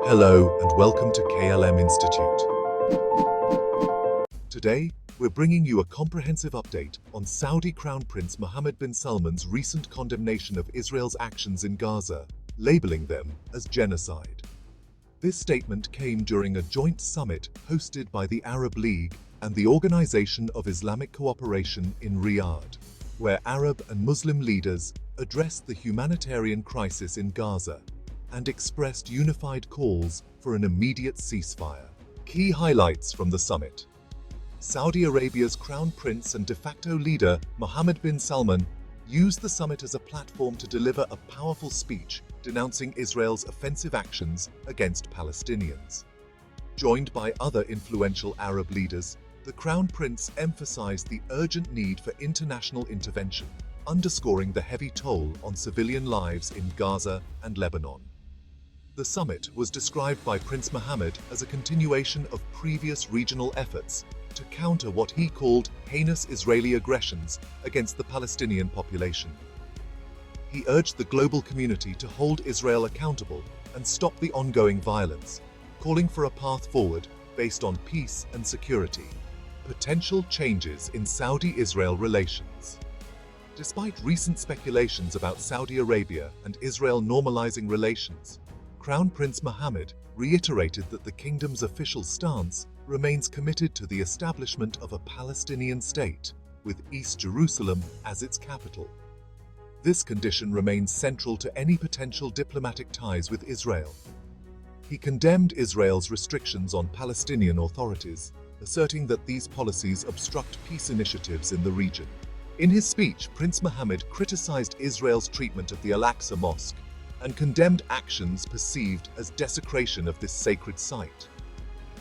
Hello and welcome to KLM Institute. Today, we're bringing you a comprehensive update on Saudi Crown Prince Mohammed bin Salman's recent condemnation of Israel's actions in Gaza, labeling them as genocide. This statement came during a joint summit hosted by the Arab League and the Organisation of Islamic Cooperation in Riyadh, where Arab and Muslim leaders addressed the humanitarian crisis in Gaza and expressed unified calls for an immediate ceasefire. Key highlights from the summit. Saudi Arabia's Crown Prince and de facto leader, Mohammed bin Salman, used the summit as a platform to deliver a powerful speech denouncing Israel's offensive actions against Palestinians. Joined by other influential Arab leaders, the Crown Prince emphasized the urgent need for international intervention, underscoring the heavy toll on civilian lives in Gaza and Lebanon. The summit was described by Prince Mohammed as a continuation of previous regional efforts to counter what he called heinous Israeli aggressions against the Palestinian population. He urged the global community to hold Israel accountable and stop the ongoing violence, calling for a path forward based on peace and security. Potential changes in Saudi-Israel relations. Despite recent speculations about Saudi Arabia and Israel normalizing relations, Crown Prince Mohammed reiterated that the kingdom's official stance remains committed to the establishment of a Palestinian state, with East Jerusalem as its capital. This condition remains central to any potential diplomatic ties with Israel. He condemned Israel's restrictions on Palestinian authorities, asserting that these policies obstruct peace initiatives in the region. In his speech, Prince Mohammed criticized Israel's treatment of the Al-Aqsa Mosque and condemned actions perceived as desecration of this sacred site.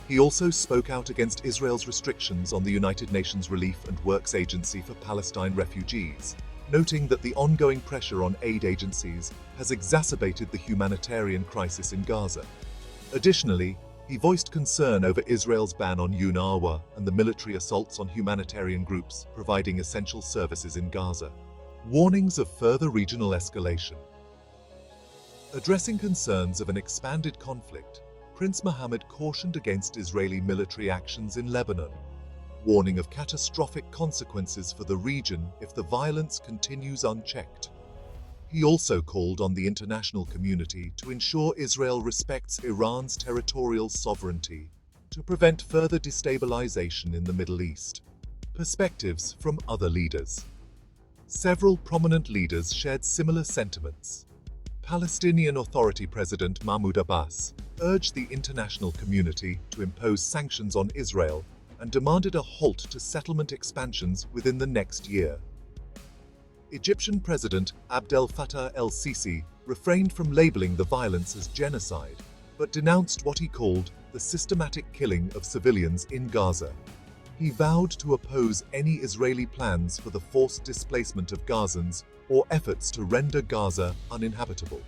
He also spoke out against Israel's restrictions on the United Nations Relief and Works Agency for Palestine refugees, noting that the ongoing pressure on aid agencies has exacerbated the humanitarian crisis in Gaza. Additionally, he voiced concern over Israel's ban on UNRWA and the military assaults on humanitarian groups providing essential services in Gaza. Warnings of further regional escalation. Addressing concerns of an expanded conflict, Prince Mohammed cautioned against Israeli military actions in Lebanon, warning of catastrophic consequences for the region if the violence continues unchecked. He also called on the international community to ensure Israel respects Iran's territorial sovereignty to prevent further destabilization in the Middle East. Perspectives from other leaders. Several prominent leaders shared similar sentiments. Palestinian Authority President Mahmoud Abbas urged the international community to impose sanctions on Israel and demanded a halt to settlement expansions within the next year. Egyptian President Abdel Fattah el-Sisi refrained from labeling the violence as genocide, but denounced what he called the systematic killing of civilians in Gaza. He vowed to oppose any Israeli plans for the forced displacement of Gazans or efforts to render Gaza uninhabitable.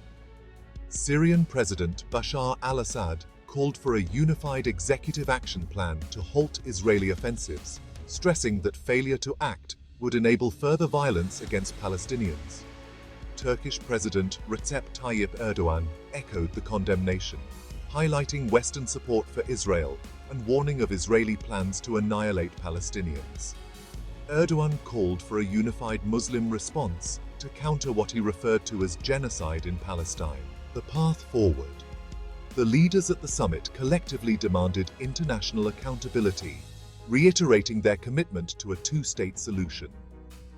Syrian President Bashar al-Assad called for a unified executive action plan to halt Israeli offensives, stressing that failure to act would enable further violence against Palestinians. Turkish President Recep Tayyip Erdogan echoed the condemnation, highlighting Western support for Israel and warning of Israeli plans to annihilate Palestinians. Erdogan called for a unified Muslim response to counter what he referred to as genocide in Palestine. The path forward. The leaders at the summit collectively demanded international accountability, reiterating their commitment to a two-state solution.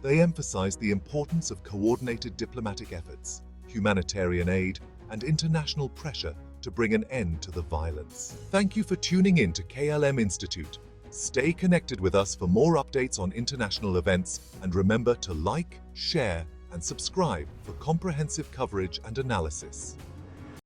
They emphasized the importance of coordinated diplomatic efforts, humanitarian aid, and international pressure to bring an end to the violence. Thank you for tuning in to KLM Institute. Stay connected with us for more updates on international events, and remember to like, share, and subscribe for comprehensive coverage and analysis.